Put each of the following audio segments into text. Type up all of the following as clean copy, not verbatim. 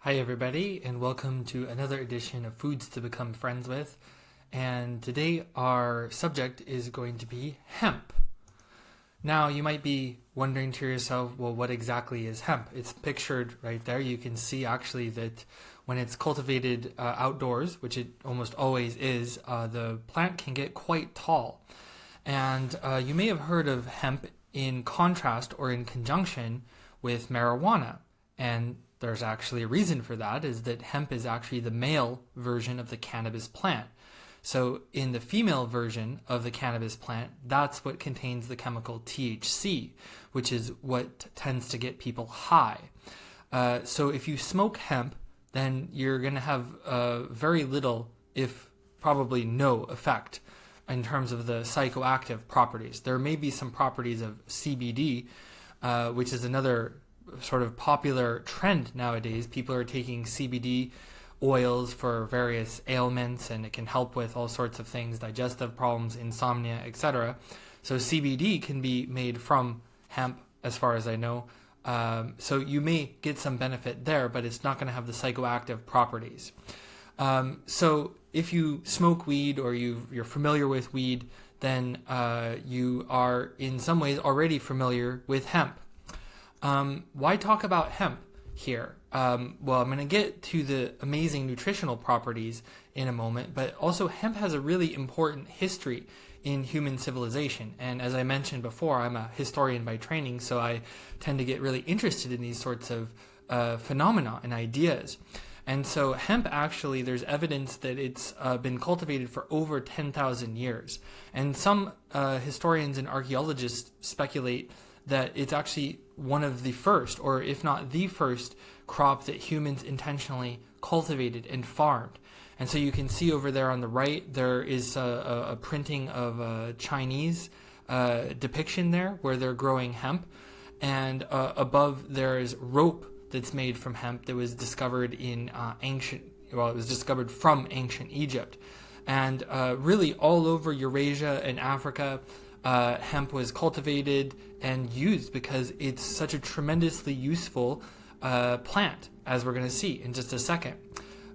Hi, everybody, and welcome to another edition of Foods to Become Friends With. And today our subject is going to be hemp. Now, you might be wondering to yourself, well, what exactly is hemp? It's pictured right there. You can see actually that when it's cultivated outdoors, which it almost always is, the plant can get quite tall. And you may have heard of hemp in contrast or in conjunction with marijuana. And there's actually a reason for that, is that hemp is actually the male version of the cannabis plant. So in the female version of the cannabis plant, that's what contains the chemical THC, which is what tends to get people high. So if you smoke hemp, then you're going to have very little, if probably no effect in terms of the psychoactive properties. There may be some properties of CBD, which is another sort of popular trend nowadays. People are taking CBD oils for various ailments, and it can help with all sorts of things, digestive problems, insomnia, etc. So CBD can be made from hemp, as far as I know. So you may get some benefit there, but it's not going to have the psychoactive properties. So if you smoke weed or you're familiar with weed, then you are in some ways already familiar with hemp. Why talk about hemp here? Well, I'm going to get to the amazing nutritional properties in a moment, but also hemp has a really important history in human civilization. And as I mentioned before, I'm a historian by training, so I tend to get really interested in these sorts of phenomena and ideas. And so hemp, actually, there's evidence that it's been cultivated for over 10,000 years. And some historians and archaeologists speculate that it's actually one of the first, or if not the first, crop that humans intentionally cultivated and farmed. And so you can see over there on the right, there is a printing of a Chinese depiction there where they're growing hemp. And above there is rope that's made from hemp that was discovered in it was discovered from ancient Egypt. And really all over Eurasia and Africa, hemp was cultivated and used because it's such a tremendously useful plant, as we're going to see in just a second.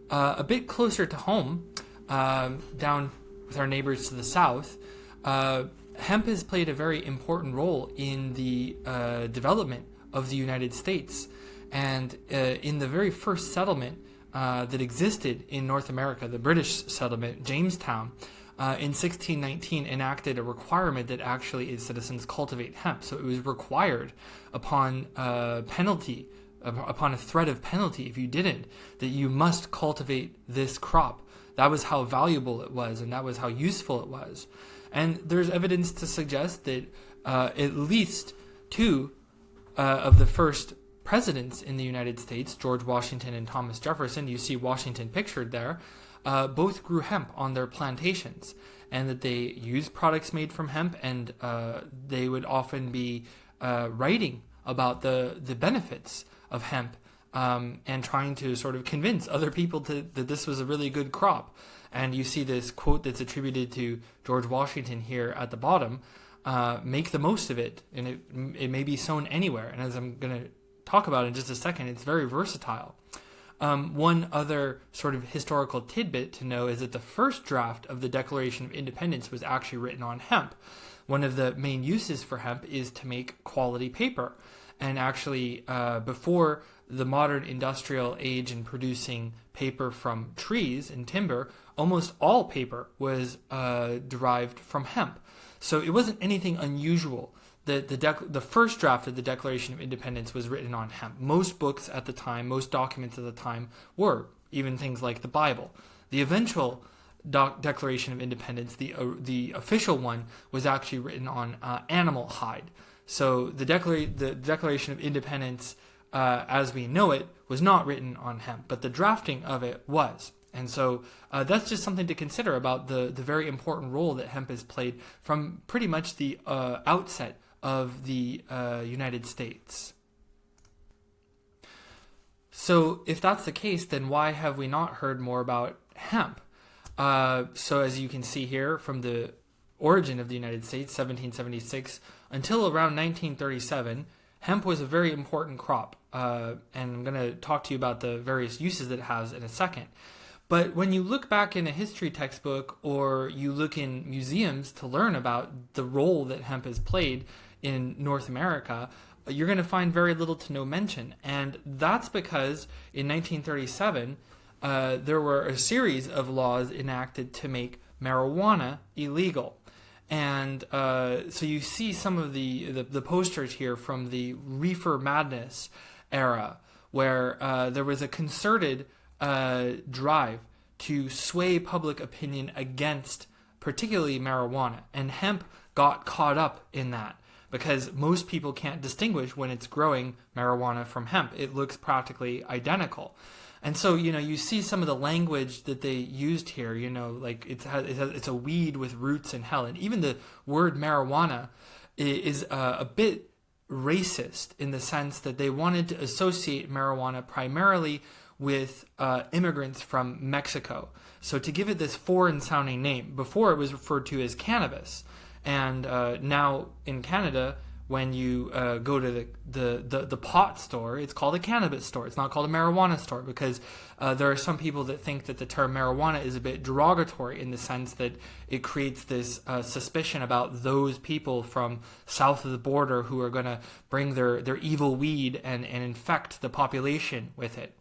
A bit closer to home, down with our neighbors to the south, hemp has played a very important role in the development of the United States. And in the very first settlement that existed in North America, the British settlement, Jamestown, in 1619 enacted a requirement that actually its citizens cultivate hemp. So it was required upon penalty, upon a threat of penalty if you didn't, that you must cultivate this crop. That was how valuable it was, and that was how useful it was. And there's evidence to suggest that at least two of the first presidents in the United States, George Washington and Thomas Jefferson, you see Washington pictured there, both grew hemp on their plantations, and that they used products made from hemp, and they would often be writing about the benefits of hemp and trying to sort of convince other people that this was a really good crop. And you see this quote that's attributed to George Washington here at the bottom, make the most of it, and it may be sown anywhere. And as I'm going to talk about in just a second, it's very versatile. One other sort of historical tidbit to know is that the first draft of the Declaration of Independence was actually written on hemp. One of the main uses for hemp is to make quality paper. And actually, before the modern industrial age in producing paper from trees and timber, almost all paper was derived from hemp. So it wasn't anything unusual. The first draft of the Declaration of Independence was written on hemp. Most books at the time, most documents at the time were, even things like the Bible. The eventual Declaration of Independence, the official one, was actually written on animal hide. So the Declaration of Independence, as we know it, was not written on hemp, but the drafting of it was. And so that's just something to consider about the very important role that hemp has played from pretty much the outset of the United States. So if that's the case, then why have we not heard more about hemp? So as you can see here, from the origin of the United States, 1776, until around 1937, hemp was a very important crop, and I'm going to talk to you about the various uses that it has in a second. But when you look back in a history textbook or you look in museums to learn about the role that hemp has played in North America, you're going to find very little to no mention. And that's because in 1937, there were a series of laws enacted to make marijuana illegal. And so you see some of the posters here from the Reefer Madness era, where there was a concerted drive to sway public opinion against particularly marijuana. And hemp got caught up in that because most people can't distinguish when it's growing marijuana from hemp. It looks practically identical. And so, you see some of the language that they used here, like it's a weed with roots in hell. And even the word marijuana is a bit racist in the sense that they wanted to associate marijuana primarily with immigrants from Mexico. So to give it this foreign-sounding name, before it was referred to as cannabis. And now in Canada, when you go to the pot store, it's called a cannabis store. It's not called a marijuana store because there are some people that think that the term marijuana is a bit derogatory in the sense that it creates this suspicion about those people from south of the border who are going to bring their evil weed and infect the population with it.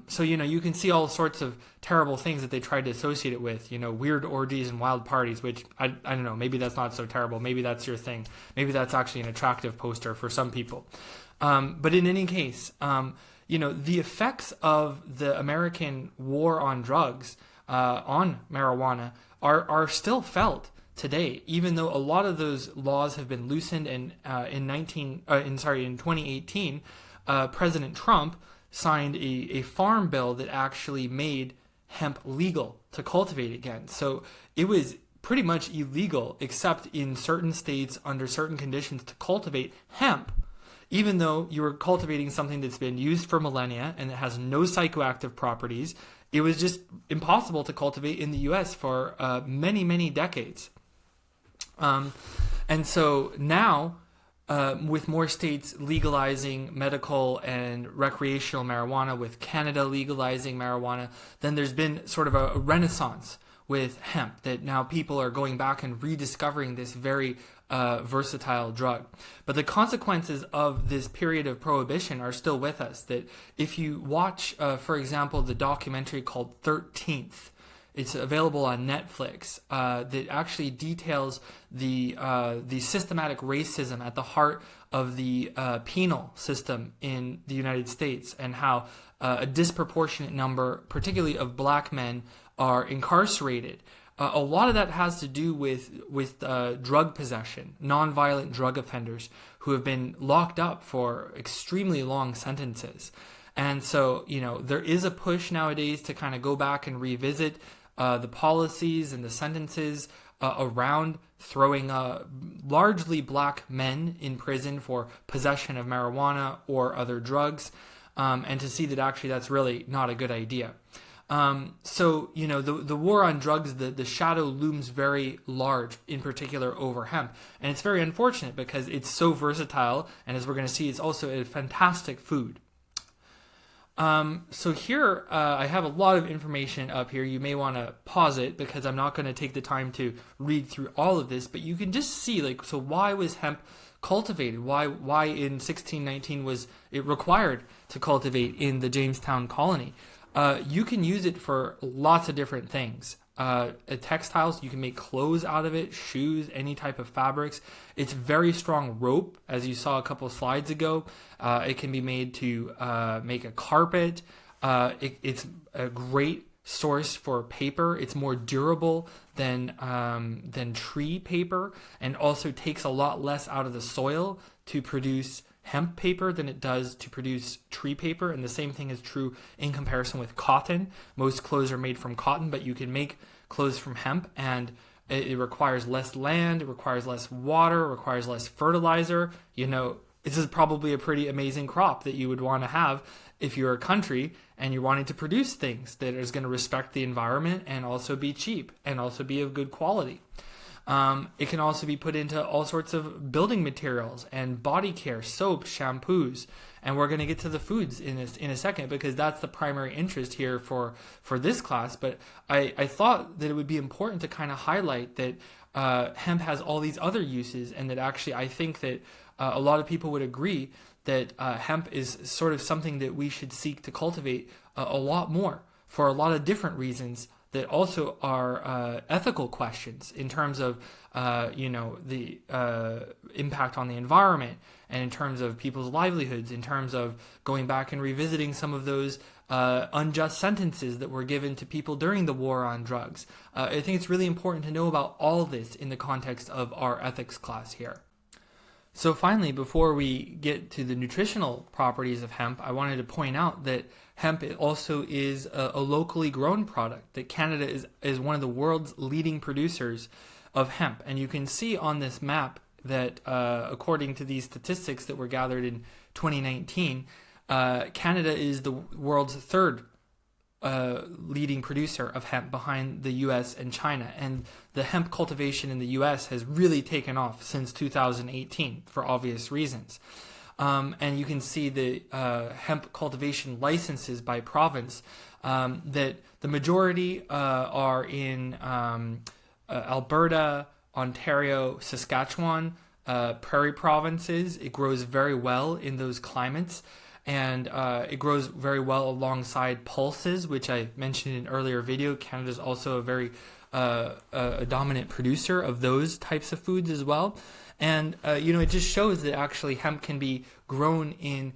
So, you can see all sorts of terrible things that they tried to associate it with, weird orgies and wild parties, which I don't know, maybe that's not so terrible. Maybe that's your thing. Maybe that's actually an attractive poster for some people. But in any case, the effects of the American war on drugs, on marijuana are still felt today, even though a lot of those laws have been loosened. And in 2018, President Trump signed a farm bill that actually made hemp legal to cultivate again. So it was pretty much illegal, except in certain states under certain conditions, to cultivate hemp, even though you were cultivating something that's been used for millennia and it has no psychoactive properties. It was just impossible to cultivate in the U.S. for many, many decades. And so now, with more states legalizing medical and recreational marijuana, with Canada legalizing marijuana, then there's been sort of a renaissance with hemp, that now people are going back and rediscovering this very versatile drug. But the consequences of this period of prohibition are still with us. That if you watch, for example, the documentary called 13th, it's available on Netflix, that actually details the systematic racism at the heart of the penal system in the United States, and how a disproportionate number, particularly of black men, are incarcerated. A lot of that has to do with drug possession, nonviolent drug offenders who have been locked up for extremely long sentences. And so, there is a push nowadays to kind of go back and revisit the policies and the sentences around throwing largely black men in prison for possession of marijuana or other drugs, and to see that actually that's really not a good idea. So, the war on drugs, the shadow looms very large, in particular over hemp. And it's very unfortunate because it's so versatile, and as we're going to see, it's also a fantastic food. So here, I have a lot of information up here. You may want to pause it because I'm not going to take the time to read through all of this, but you can just see, so why was hemp cultivated? Why in 1619 was it required to cultivate in the Jamestown colony? You can use it for lots of different things. Textiles, you can make clothes out of it, shoes, any type of fabrics. It's very strong rope, as you saw a couple of slides ago. It can be made to make a carpet. It's a great source for paper. It's more durable than tree paper, and also takes a lot less out of the soil to produce hemp paper than it does to produce tree paper. And the same thing is true in comparison with cotton. Most clothes are made from cotton, but you can make clothes from hemp, and it requires less land, it requires less water, it requires less fertilizer. This is probably a pretty amazing crop that you would want to have if you're a country and you're wanting to produce things that is going to respect the environment and also be cheap and also be of good quality. It can also be put into all sorts of building materials and body care, soap, shampoos. And we're going to get to the foods in a second, because that's the primary interest here for this class. But I thought that it would be important to kind of highlight that hemp has all these other uses, and that actually I think that a lot of people would agree that hemp is sort of something that we should seek to cultivate a lot more for a lot of different reasons that also are ethical questions in terms of the impact on the environment, and in terms of people's livelihoods, in terms of going back and revisiting some of those unjust sentences that were given to people during the war on drugs. I think it's really important to know about all this in the context of our ethics class here. So finally, before we get to the nutritional properties of hemp, I wanted to point out that hemp also is a locally grown product, that Canada is one of the world's leading producers of hemp. And you can see on this map that according to these statistics that were gathered in 2019, Canada is the world's third leading producer of hemp, behind the US and China. And the hemp cultivation in the US has really taken off since 2018 for obvious reasons. And you can see the hemp cultivation licenses by province, that the majority are in Alberta, Ontario, Saskatchewan, prairie provinces. It grows very well in those climates. And it grows very well alongside pulses, which I mentioned in an earlier video. Canada is also a very a dominant producer of those types of foods as well. And it just shows that actually hemp can be grown in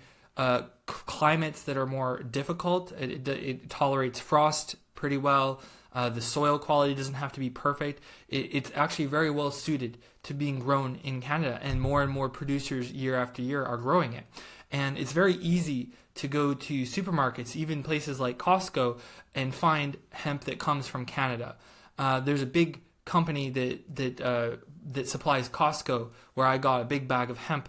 climates that are more difficult. It tolerates frost pretty well. The soil quality doesn't have to be perfect. It's actually very well suited to being grown in Canada, and more producers year after year are growing it. And it's very easy to go to supermarkets, even places like Costco, and find hemp that comes from Canada. There's a big company that supplies Costco, where I got a big bag of hemp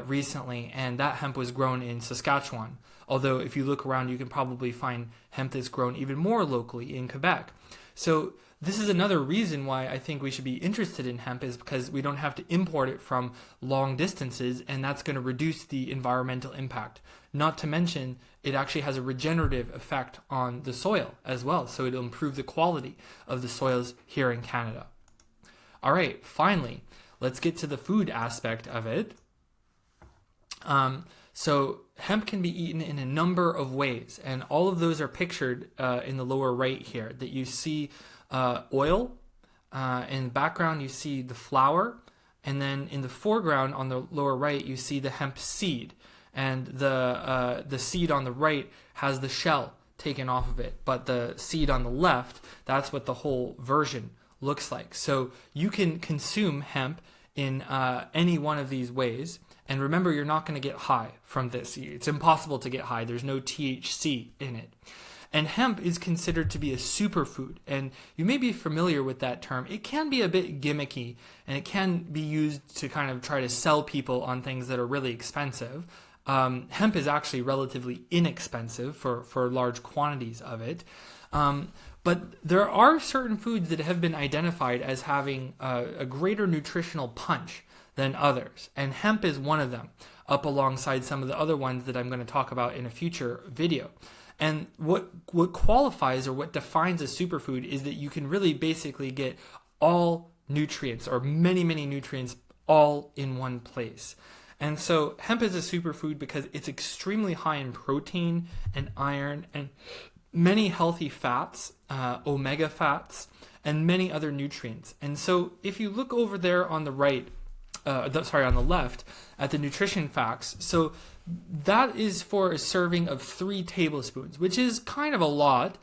recently, and that hemp was grown in Saskatchewan. Although if you look around, you can probably find hemp that's grown even more locally in Quebec. So this is another reason why I think we should be interested in hemp, is because we don't have to import it from long distances, and that's going to reduce the environmental impact. Not to mention, it actually has a regenerative effect on the soil as well, so it'll improve the quality of the soils here in Canada. All right, finally, let's get to the food aspect of it. So hemp can be eaten in a number of ways, and all of those are pictured in the lower right here. That you see oil, in the background you see the flower, and then in the foreground on the lower right you see the hemp seed, and the seed on the right has the shell taken off of it, but the seed on the left, that's what the whole version looks like. So you can consume hemp in any one of these ways. And remember, you're not going to get high from this. It's impossible to get high. There's no THC in it. And hemp is considered to be a superfood. And you may be familiar with that term. It can be a bit gimmicky, and it can be used to kind of try to sell people on things that are really expensive. Hemp is actually relatively inexpensive for large quantities of it. But there are certain foods that have been identified as having a greater nutritional punch than others, and hemp is one of them, up alongside some of the other ones that I'm going to talk about in a future video. And what qualifies or what defines a superfood is that you can really basically get all nutrients, or many nutrients, all in one place. And so hemp is a superfood because it's extremely high in protein and iron and many healthy fats, omega fats, and many other nutrients. And so if you look over there on the right, on the left, at the nutrition facts, so that is for a serving of 3 tablespoons, which is kind of a lot.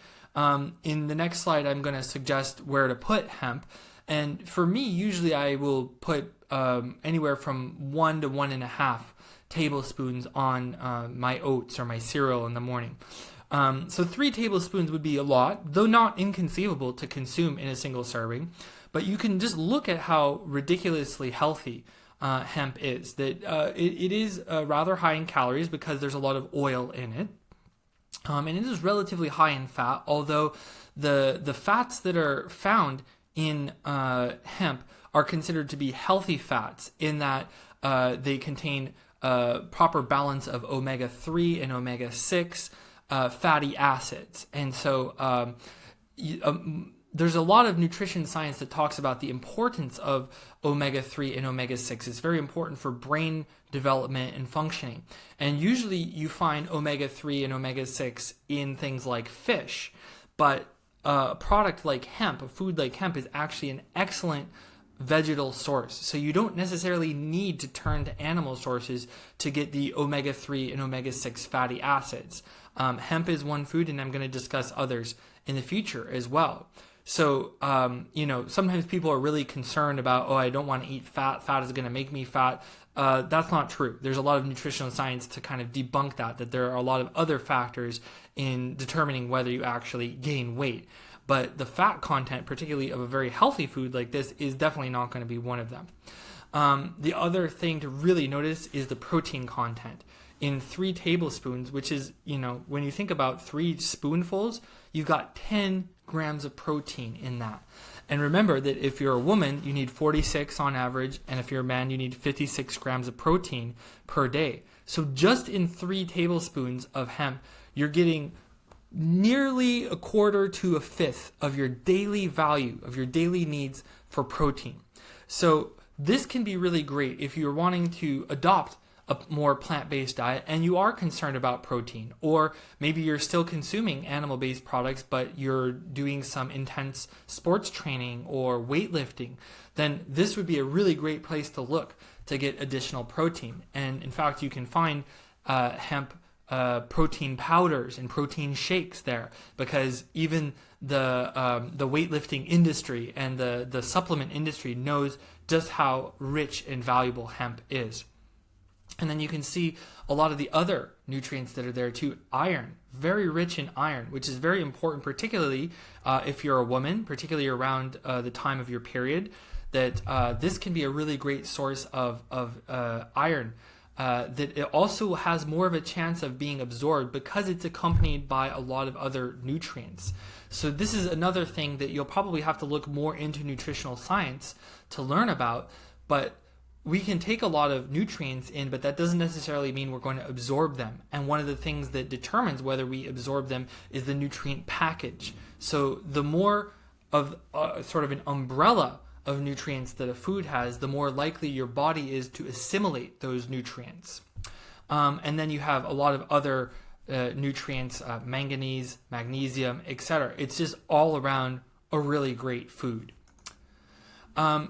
In the next slide, I'm going to suggest where to put hemp. And for me, usually I will put anywhere from 1 to 1.5 tablespoons on my oats or my cereal in the morning. So 3 tablespoons would be a lot, though not inconceivable to consume in a single serving. But you can just look at how ridiculously healthy hemp is. That it is rather high in calories because there's a lot of oil in it. And it is relatively high in fat, although the fats that are found in hemp are considered to be healthy fats in that they contain proper balance of omega-3 and omega-6 fatty acids. And so there's a lot of nutrition science that talks about the importance of omega-3 and omega-6. It's very important for brain development and functioning. And usually you find omega-3 and omega-6 in things like fish. But a product like hemp, a food like hemp, is actually an excellent vegetal source. So you don't necessarily need to turn to animal sources to get the omega-3 and omega-6 fatty acids. Hemp is one food, and I'm going to discuss others in the future as well. So, sometimes people are really concerned about, I don't want to eat fat. Fat is going to make me fat. That's not true. There's a lot of nutritional science to kind of debunk that there are a lot of other factors in determining whether you actually gain weight. But the fat content, particularly of a very healthy food like this, is definitely not going to be one of them. The other thing to really notice is the protein content. In 3 tablespoons, which is, when you think about 3 spoonfuls, you've got 10 grams of protein in that. And remember that if you're a woman, you need 46 on average, and if you're a man, you need 56 grams of protein per day. So just in 3 tablespoons of hemp, you're getting nearly a quarter to a fifth of your daily value, of your daily needs for protein. So this can be really great if you're wanting to adopt a more plant-based diet and you are concerned about protein, or maybe you're still consuming animal-based products but you're doing some intense sports training or weightlifting, then this would be a really great place to look to get additional protein. And in fact, you can find hemp protein powders and protein shakes there, because even the weightlifting industry and the supplement industry knows just how rich and valuable hemp is. And then you can see a lot of the other nutrients that are there too. Iron, very rich in iron, which is very important, particularly if you're a woman, particularly around the time of your period, that this can be a really great source of iron. That it also has more of a chance of being absorbed because it's accompanied by a lot of other nutrients. So this is another thing that you'll probably have to look more into nutritional science to learn about. But we can take a lot of nutrients in, but that doesn't necessarily mean we're going to absorb them. And one of the things that determines whether we absorb them is the nutrient package. So the more of sort of an umbrella of nutrients that a food has, the more likely your body is to assimilate those nutrients. And then you have a lot of other nutrients, manganese, magnesium, etc. It's just all around a really great food.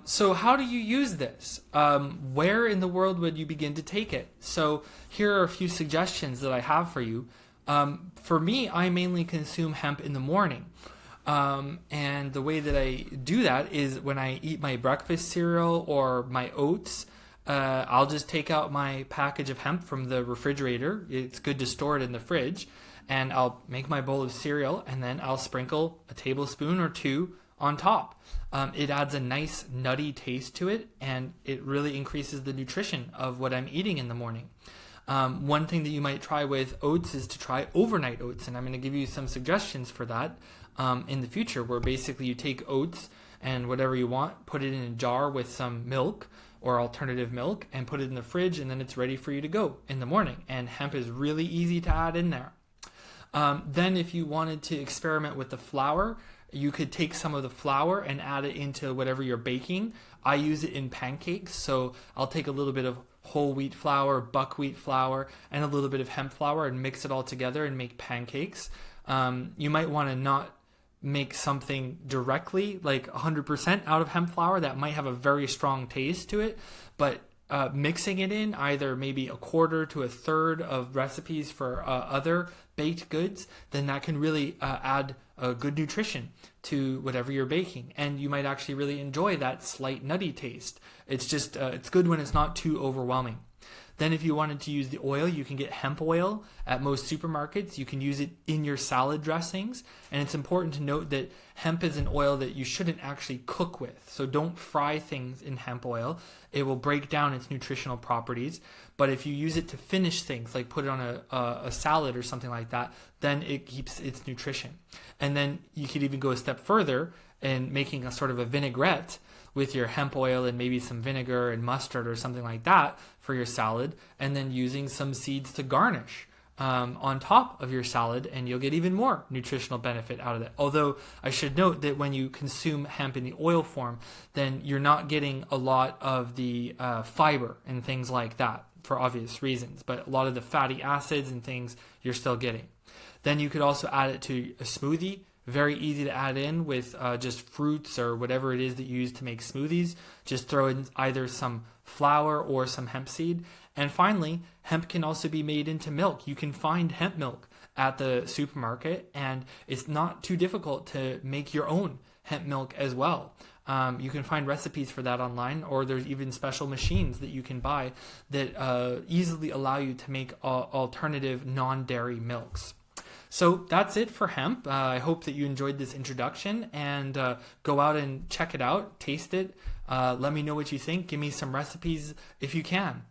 So how do you use this? Where in the world would you begin to take it? So here are a few suggestions that I have for you. For me, I mainly consume hemp in the morning. And the way that I do that is when I eat my breakfast cereal or my oats, I'll just take out my package of hemp from the refrigerator. It's good to store it in the fridge. And I'll make my bowl of cereal, and then I'll sprinkle a tablespoon or 2 on top. It adds a nice nutty taste to it, and it really increases the nutrition of what I'm eating in the morning. One thing that you might try with oats is to try overnight oats, and I'm going to give you some suggestions for that in the future, where basically you take oats and whatever you want, put it in a jar with some milk or alternative milk, and put it in the fridge, and then it's ready for you to go in the morning. And hemp is really easy to add in there. Then if you wanted to experiment with the flour, you could take some of the flour and add it into whatever you're baking. I use it in pancakes, so I'll take a little bit of whole wheat flour, buckwheat flour, and a little bit of hemp flour and mix it all together and make pancakes. You might want to not make something directly, like 100% out of hemp flour. That might have a very strong taste to it, but mixing it in either maybe a quarter to a third of recipes for other baked goods, then that can really add good nutrition to whatever you're baking, and you might actually really enjoy that slight nutty taste. It's just it's good when it's not too overwhelming. Then if you wanted to use the oil, you can get hemp oil at most supermarkets. You can use it in your salad dressings. And it's important to note that hemp is an oil that you shouldn't actually cook with. So don't fry things in hemp oil. It will break down its nutritional properties. But if you use it to finish things, like put it on a salad or something like that, then it keeps its nutrition. And then you could even go a step further and making a sort of a vinaigrette with your hemp oil and maybe some vinegar and mustard or something like that for your salad, and then using some seeds to garnish on top of your salad, and you'll get even more nutritional benefit out of it. Although I should note that when you consume hemp in the oil form, then you're not getting a lot of the fiber and things like that for obvious reasons, but a lot of the fatty acids and things you're still getting. Then you could also add it to a smoothie. Very easy to add in with just fruits or whatever it is that you use to make smoothies. Just throw in either some flour or some hemp seed. And finally, hemp can also be made into milk. You can find hemp milk at the supermarket, and it's not too difficult to make your own hemp milk as well. You can find recipes for that online, or there's even special machines that you can buy that easily allow you to make alternative non-dairy milks. So that's it for hemp. I hope that you enjoyed this introduction, and go out and check it out, taste it. Let me know what you think. Give me some recipes if you can.